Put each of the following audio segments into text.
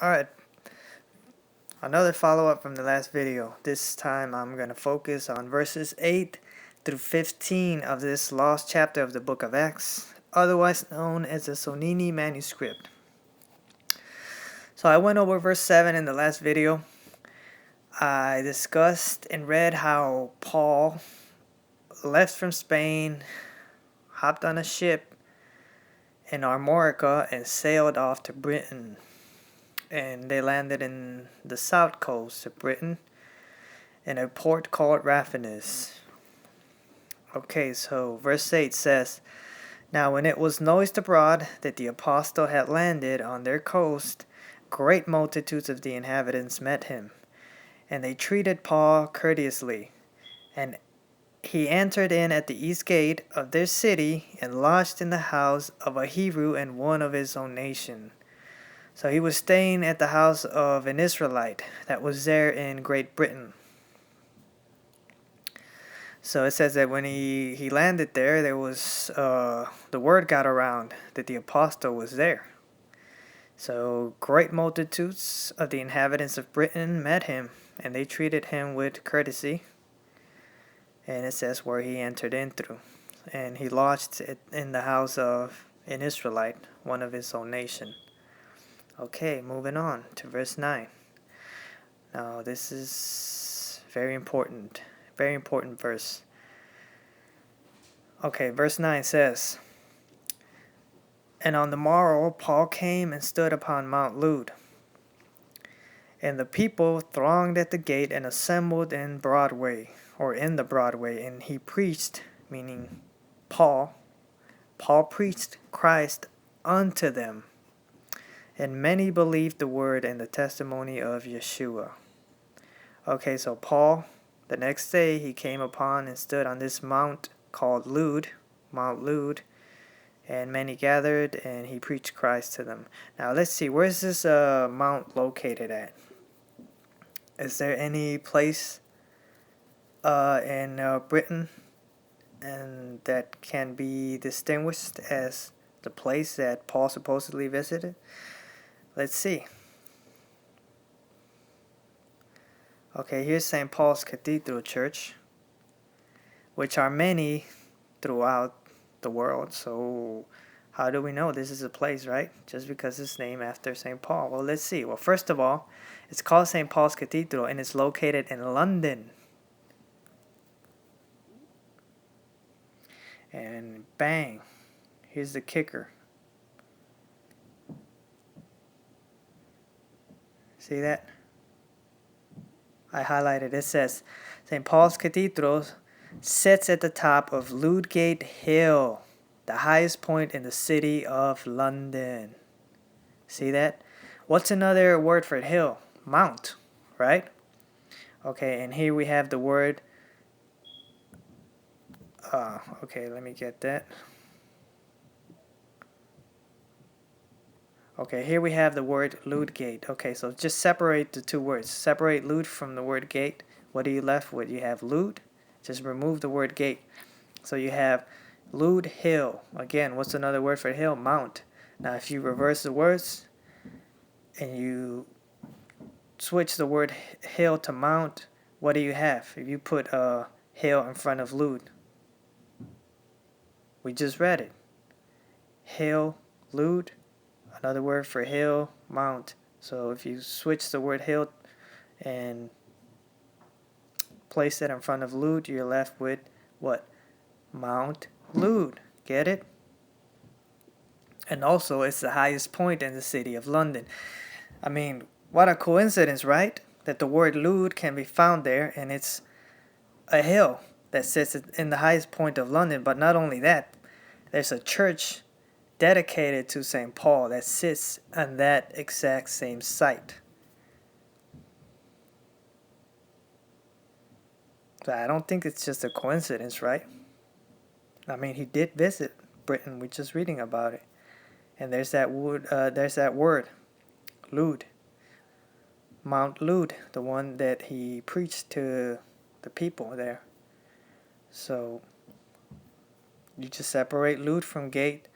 Alright, another follow-up from the last video. This time I'm going to focus on verses 8 through 15 of this lost chapter of the book of Acts, otherwise known as the Sonini manuscript. So I went over verse 7 in the last video. I discussed and read how Paul left from Spain, hopped on a ship in Armorica, and sailed off to Britain. And they landed in the south coast of Britain in a port called Raphanus. Okay, so verse 8 says, "Now when it was noised abroad that the apostle had landed on their coast, great multitudes of the inhabitants met him, and they treated Paul courteously. And he entered in at the east gate of their city and lodged in the house of a Hebrew and one of his own nation." So he was staying at the house of an Israelite that was there in Great Britain. So it says that when he landed there was the word got around that the apostle was there. So great multitudes of the inhabitants of Britain met him, and they treated him with courtesy. And it says where he entered in through. And he lodged in the house of an Israelite, one of his own nation. Okay, moving on to verse 9. Now this is very important verse. Okay, verse 9 says, "And on the morrow Paul came and stood upon Mount Lud. And the people thronged at the gate and assembled in the Broadway, and he preached," meaning Paul preached Christ unto them. And many believed the word and the testimony of Yeshua. Okay, so Paul, the next day, he came upon and stood on this mount called Mount Lud, and many gathered, and he preached Christ to them. Now let's see, where's this mount located at? Is there any place in Britain and that can be distinguished as the place that Paul supposedly visited? Let's see. Okay, here's St. Paul's Cathedral Church, which are many throughout the world. So how do we know this is a place, right? Just because it's named after St. Paul. Well, let's see. Well, first of all, it's called St. Paul's Cathedral, and it's located in London. And bang, here's the kicker. See that? I highlighted. It says St. Paul's Cathedral sits at the top of Ludgate Hill, the highest point in the city of London. See that? What's another word for hill? Mount, right? Okay, and here we have the word. Okay, let me get that. Okay, here we have the word Ludgate. Okay, so just separate the two words. Separate Lud from the word gate. What are you left with? You have Lud. Just remove the word gate. So you have Lud Hill. Again, what's another word for hill? Mount. Now, if you reverse the words and you switch the word hill to mount, what do you have? If you put hill in front of Lud, we just read it. Hill, Lud. Another word for hill, mount. So if you switch the word hill and place it in front of Lud, you're left with what? Mount Lud. Get it? And also, it's the highest point in the city of London. I mean, what a coincidence, right? That the word Lud can be found there, and it's a hill that sits in the highest point of London. But not only that, there's a church dedicated to St. Paul that sits on that exact same site. So I don't think it's just a coincidence, right? I mean, he did visit Britain. We're just reading about it, and there's that word, Lud, Mount Lud, the one that he preached to the people there. So you just separate Lud from gate.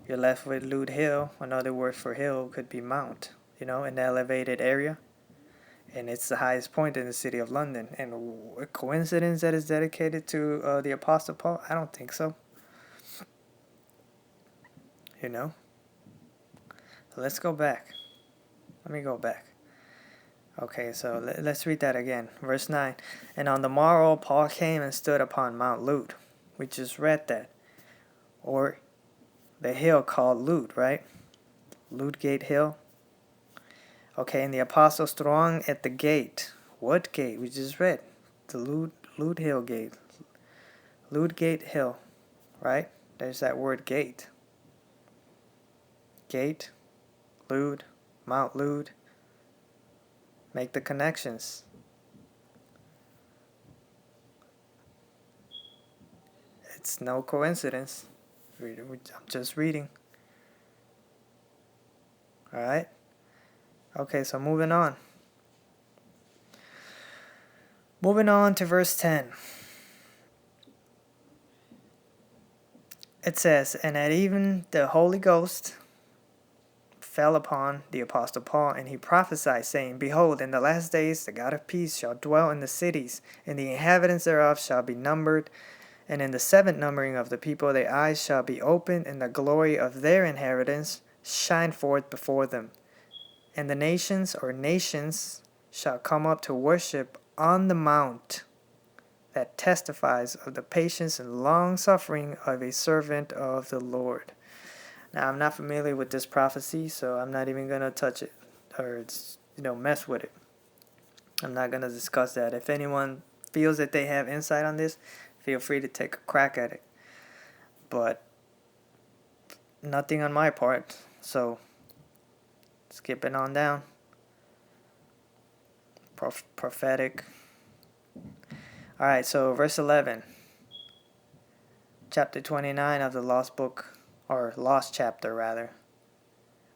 You're left with Lud Hill. Another word for hill could be mount. in the elevated area. And it's the highest point in the city of London. And a coincidence that it's dedicated to the Apostle Paul? I don't think so. Let's go back. Let me go back. Okay, so let's read that again. Verse 9. And on the morrow, Paul came and stood upon Mount Lud. We just read that. Or the hill called Lud, right? Ludgate Hill. Okay, and the apostles thronged at the gate. What gate? We just read. The Lud Hill gate. Ludgate Hill, right? There's that word gate. Gate, Lud, Mount Lud. Make the connections. It's no coincidence. I'm just reading. Alright? Okay, so moving on. Moving on to verse 10. It says, And at even the Holy Ghost fell upon the Apostle Paul, and he prophesied, saying, Behold, in the last days the God of peace shall dwell in the cities, and the inhabitants thereof shall be numbered. And in the seventh numbering of the people their eyes shall be opened, and the glory of their inheritance shine forth before them. And the nations shall come up to worship on the mount that testifies of the patience and long suffering of a servant of the Lord. Now, I'm not familiar with this prophecy, so I'm not even going to touch it or mess with it. I'm not going to discuss that. If anyone feels that they have insight on this, feel free to take a crack at it. But nothing on my part, so skipping on down. Prophetic. Alright, so verse 11. Chapter 29 of the lost chapter rather,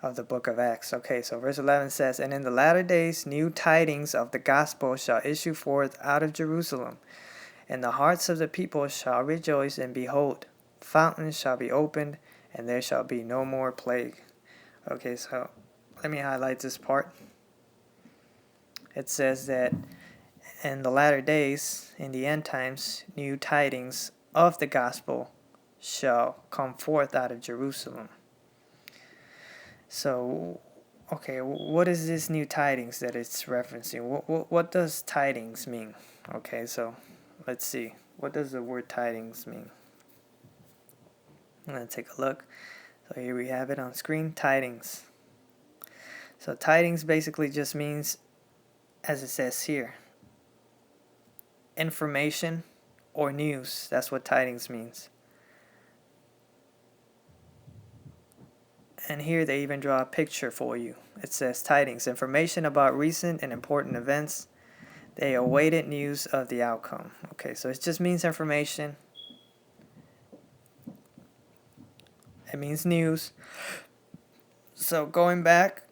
of the book of Acts. Okay, so verse 11 says, And in the latter days new tidings of the gospel shall issue forth out of Jerusalem, and the hearts of the people shall rejoice, and behold, fountains shall be opened, and there shall be no more plague. Okay, so let me highlight this part. It says that in the latter days, in the end times, new tidings of the gospel shall come forth out of Jerusalem. So, okay, what is this new tidings that it's referencing? What does tidings mean? Okay, so let's see. What does the word tidings mean? I'm going to take a look. So here we have it on screen, tidings. So tidings basically just means, as it says here, information or news. That's what tidings means. And here they even draw a picture for you. It says tidings, information about recent and important events. They awaited news of the outcome. Okay, so it just means information. It means news. So going back,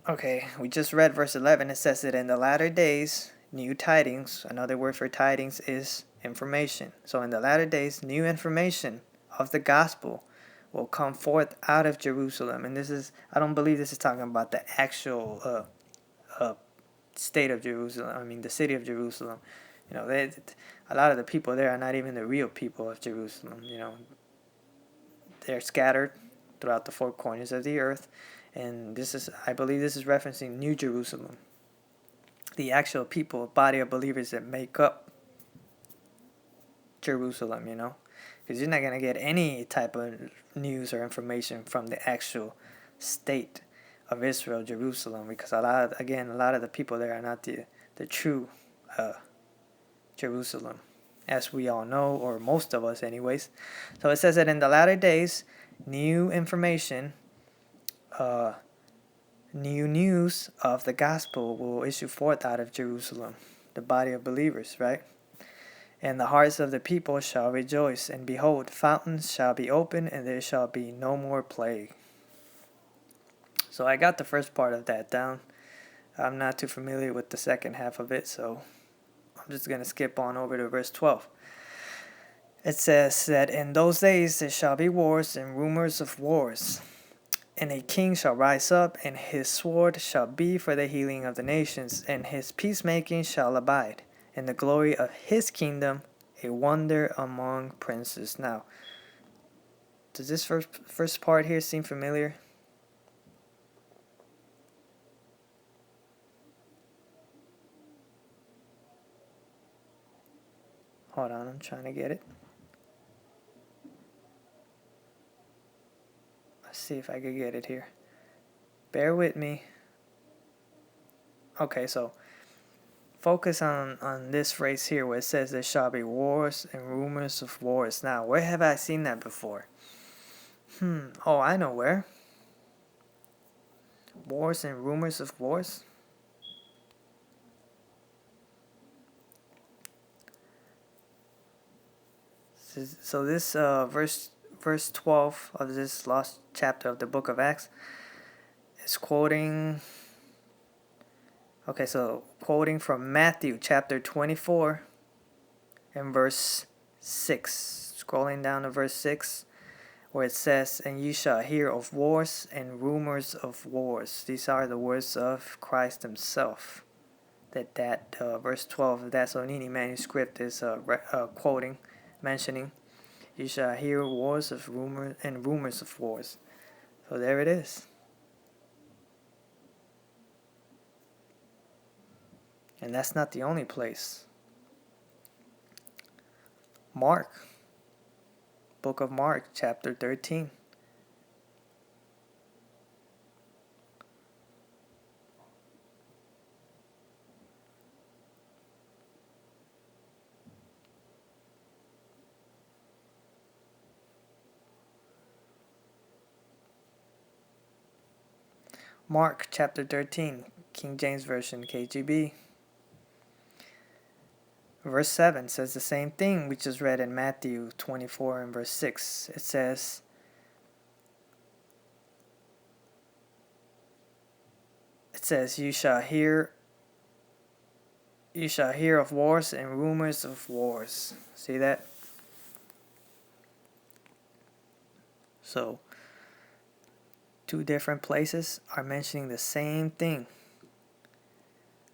okay, we just read verse 11. It says that in the latter days, new tidings, another word for tidings is information. So in the latter days, new information of the gospel will come forth out of Jerusalem. And I don't believe this is talking about the actual state of Jerusalem. I mean, the city of Jerusalem. A lot of the people there are not even the real people of Jerusalem. They're scattered throughout the four corners of the earth. And I believe this is referencing New Jerusalem. The actual people, body of believers that make up Jerusalem, because you're not going to get any type of news or information from the actual state of Israel, Jerusalem, because a lot of the people there are not the true Jerusalem, as we all know, or most of us anyways. So it says that in the latter days, new information, new news of the gospel will issue forth out of Jerusalem, the body of believers, right? And the hearts of the people shall rejoice, and behold, fountains shall be opened, and there shall be no more plague. So I got the first part of that down. I'm not too familiar with the second half of it, so I'm just going to skip on over to verse 12. It says that in those days there shall be wars and rumors of wars. And a king shall rise up, and his sword shall be for the healing of the nations, and his peacemaking shall abide, and the glory of his kingdom a wonder among princes. Now, does this first part here seem familiar? Hold on, I'm trying to get it. Let's see if I can get it here. Bear with me. Okay, so focus on this phrase here where it says there shall be wars and rumors of wars. Now, where have I seen that before? Oh, I know where. Wars and rumors of wars. So this verse 12 of this last chapter of the book of Acts is quoting. Okay, so quoting from Matthew chapter 24 and verse 6. Scrolling down to verse 6, where it says, "And you shall hear of wars and rumors of wars." These are the words of Christ himself. That verse 12 of that Sonini manuscript is quoting, mentioning. You shall hear wars of rumors and rumors of wars. So there it is. And that's not the only place. Mark, book of Mark, chapter 13. Mark chapter 13, King James Version, KJV. Verse 7 says the same thing we just read in Matthew 24 and verse 6. It says, you shall hear of wars and rumors of wars. See that? So, two different places are mentioning the same thing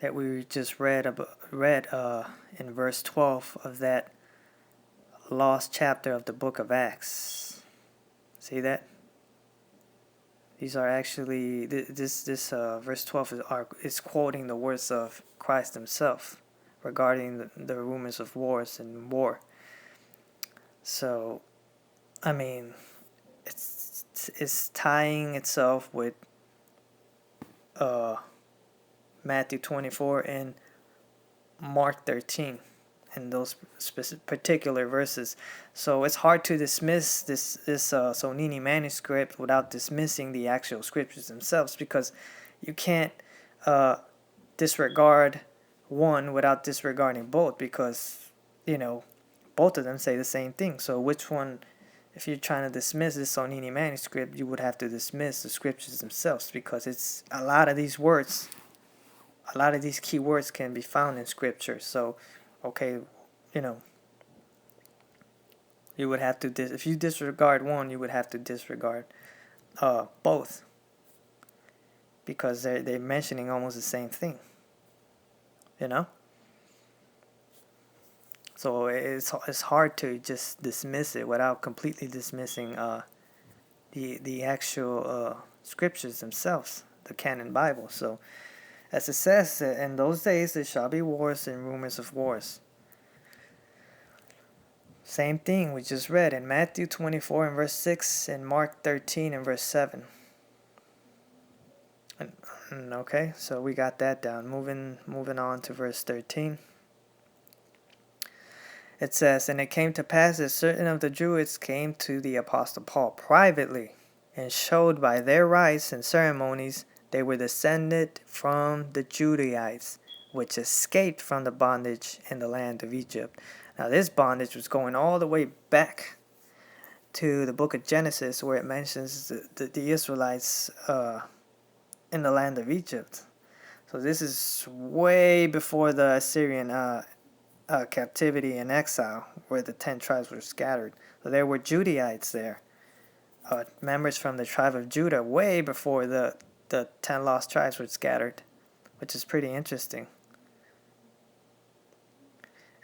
that we just read in verse 12 of that lost chapter of the book of Acts. See that? These are actually this verse 12 is quoting the words of Christ himself regarding the rumors of wars and war. So, I mean, it's tying itself with Matthew 24 and Mark 13 in those particular verses. So it's hard to dismiss this Sonini manuscript without dismissing the actual scriptures themselves, because you can't disregard one without disregarding both, because both of them say the same thing. So which one? If you're trying to dismiss this Sonini manuscript, you would have to dismiss the scriptures themselves, because it's a lot of these key words can be found in scripture. So, okay, you would have to if you disregard one, you would have to disregard both, because they're mentioning almost the same thing. So it's hard to just dismiss it without completely dismissing the actual scriptures themselves, the canon Bible. So, as it says, in those days there shall be wars and rumors of wars. Same thing we just read in Matthew 24 and verse 6 and Mark 13 and verse 7. Okay, so we got that down. Moving on to verse 13. It says, "And it came to pass that certain of the Druids came to the Apostle Paul privately, and showed by their rites and ceremonies they were descended from the Judaites, which escaped from the bondage in the land of Egypt." Now this bondage was going all the way back to the book of Genesis, where it mentions the Israelites in the land of Egypt. So this is way before the Assyrian captivity and exile, where the 10 tribes were scattered. So there were Judaites there, members from the tribe of Judah, way before the 10 lost tribes were scattered, which is pretty interesting.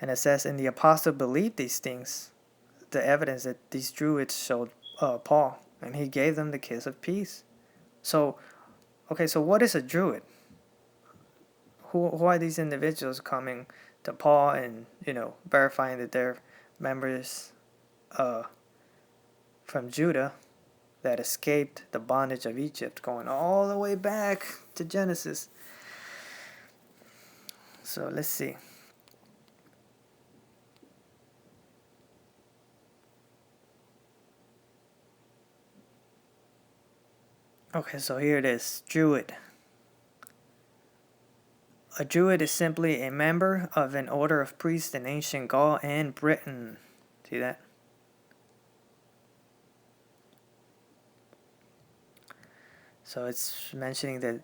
And it says, and the apostle believed these things, the evidence that these Druids showed Paul, and he gave them the kiss of peace. So, okay, so what is a Druid? Who are these individuals coming to Paul and, verifying that they're members from Judah that escaped the bondage of Egypt, going all the way back to Genesis? So let's see. Okay, so here it is. Druid. A Druid is simply a member of an order of priests in ancient Gaul and Britain. See that? So it's mentioning that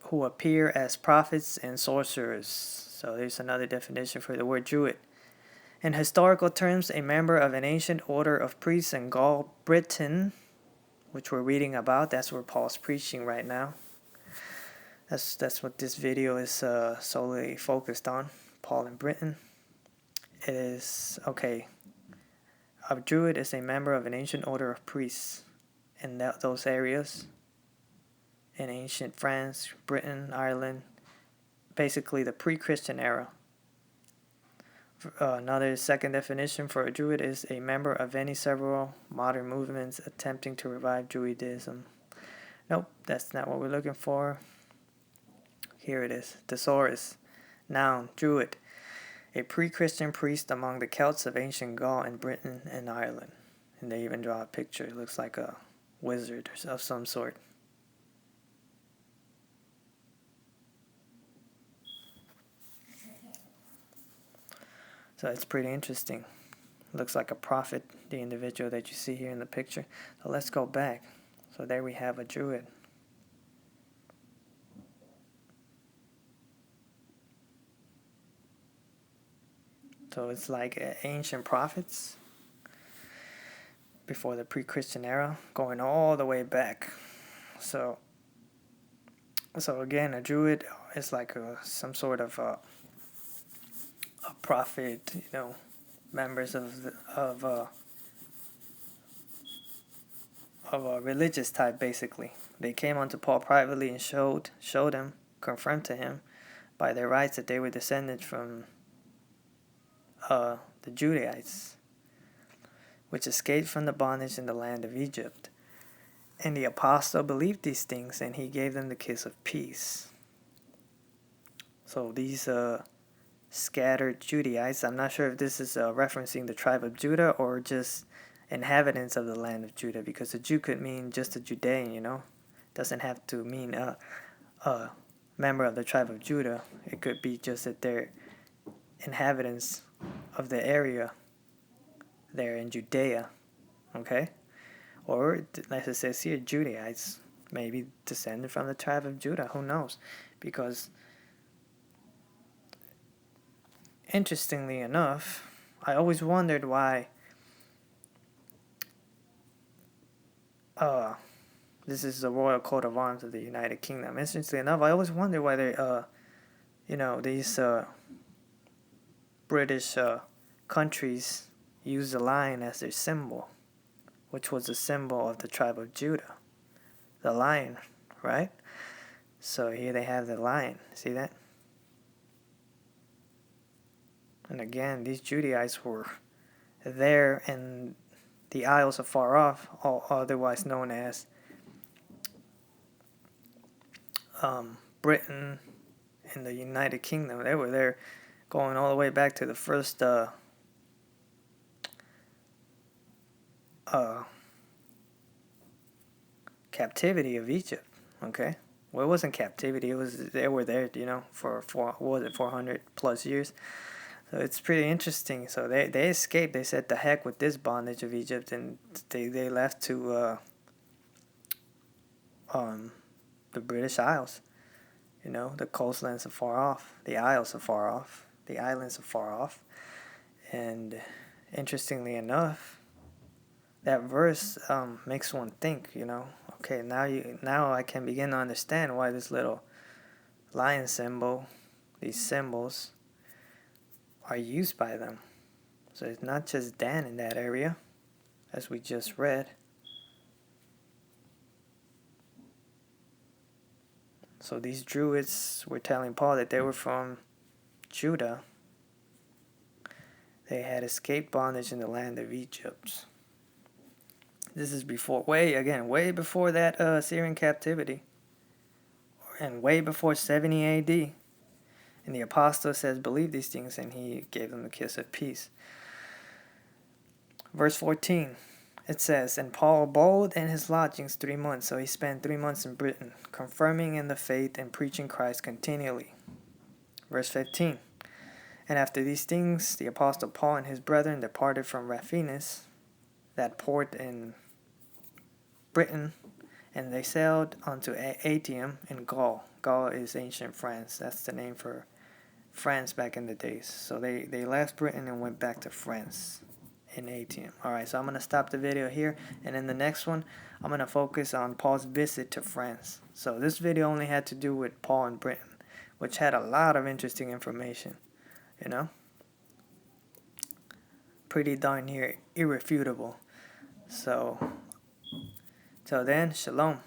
who appear as prophets and sorcerers. So there's another definition for the word Druid. In historical terms, a member of an ancient order of priests in Gaul, Britain, which we're reading about. That's where Paul's preaching right now. That's what this video is solely focused on. Paul in Britain. It is, okay, a Druid is a member of an ancient order of priests in those areas. In ancient France, Britain, Ireland, basically the pre-Christian era. Another second definition for a Druid is a member of any several modern movements attempting to revive Druidism. Nope, that's not what we're looking for. Here it is. Thesaurus. Noun, Druid. A pre-Christian priest among the Celts of ancient Gaul and Britain and Ireland. And they even draw a picture. It looks like a wizard of some sort. So it's pretty interesting. Looks like a prophet, the individual that you see here in the picture. So let's go back. So there we have a Druid. So it's like ancient prophets before the pre-Christian era, going all the way back. So again, a Druid is like some sort of a prophet, members of a religious type, basically. They came unto Paul privately and showed him, confirmed to him by their rights that they were descended from the Judaites, which escaped from the bondage in the land of Egypt. And the apostle believed these things, and he gave them the kiss of peace. So these scattered Judaites, I'm not sure if this is referencing the tribe of Judah or just inhabitants of the land of Judah, because a Jew could mean just a Judean, doesn't have to mean a member of the tribe of Judah. It could be just that they're inhabitants of the area there in Judea, okay? Or, as it says here, Judaites, maybe descended from the tribe of Judah, who knows? Because, interestingly enough, I always wondered why this is the royal coat of arms of the United Kingdom. Interestingly enough, I always wondered why they, these British countries use the lion as their symbol, which was the symbol of the tribe of Judah. The lion, right? So here they have the lion. See that? And again, these Judaites were there in the Isles of Far Off, otherwise known as Britain and the United Kingdom. They were there going all the way back to the first captivity of Egypt. Okay, well, it wasn't captivity. It was they were there, for 400 plus years. So it's pretty interesting. So they escaped. They said, "The heck with this bondage of Egypt," and they left to the British Isles. The coastlands are far off. The Isles are far off. the islands afar off. And interestingly enough, that verse makes one think, okay, now I can begin to understand why this little lion symbol, these symbols, are used by them. So it's not just Dan in that area, as we just read. So these Druids were telling Paul that they were from Judah. They had escaped bondage in the land of Egypt. This is way before that Assyrian captivity, and way before 70 AD. And the apostle says, believe these things, and he gave them the kiss of peace. Verse 14, it says, and Paul abode in his lodgings 3 months. So he spent 3 months in Britain, confirming in the faith and preaching Christ continually. Verse 15, and after these things, the apostle Paul and his brethren departed from Raphanus, that port in Britain, and they sailed unto Atium in Gaul. Gaul is ancient France. That's the name for France back in the days. So they left Britain and went back to France in Atium. Alright, so I'm going to stop the video here, and in the next one, I'm going to focus on Paul's visit to France. So this video only had to do with Paul in Britain, which had a lot of interesting information, pretty darn near irrefutable. So, till then, shalom.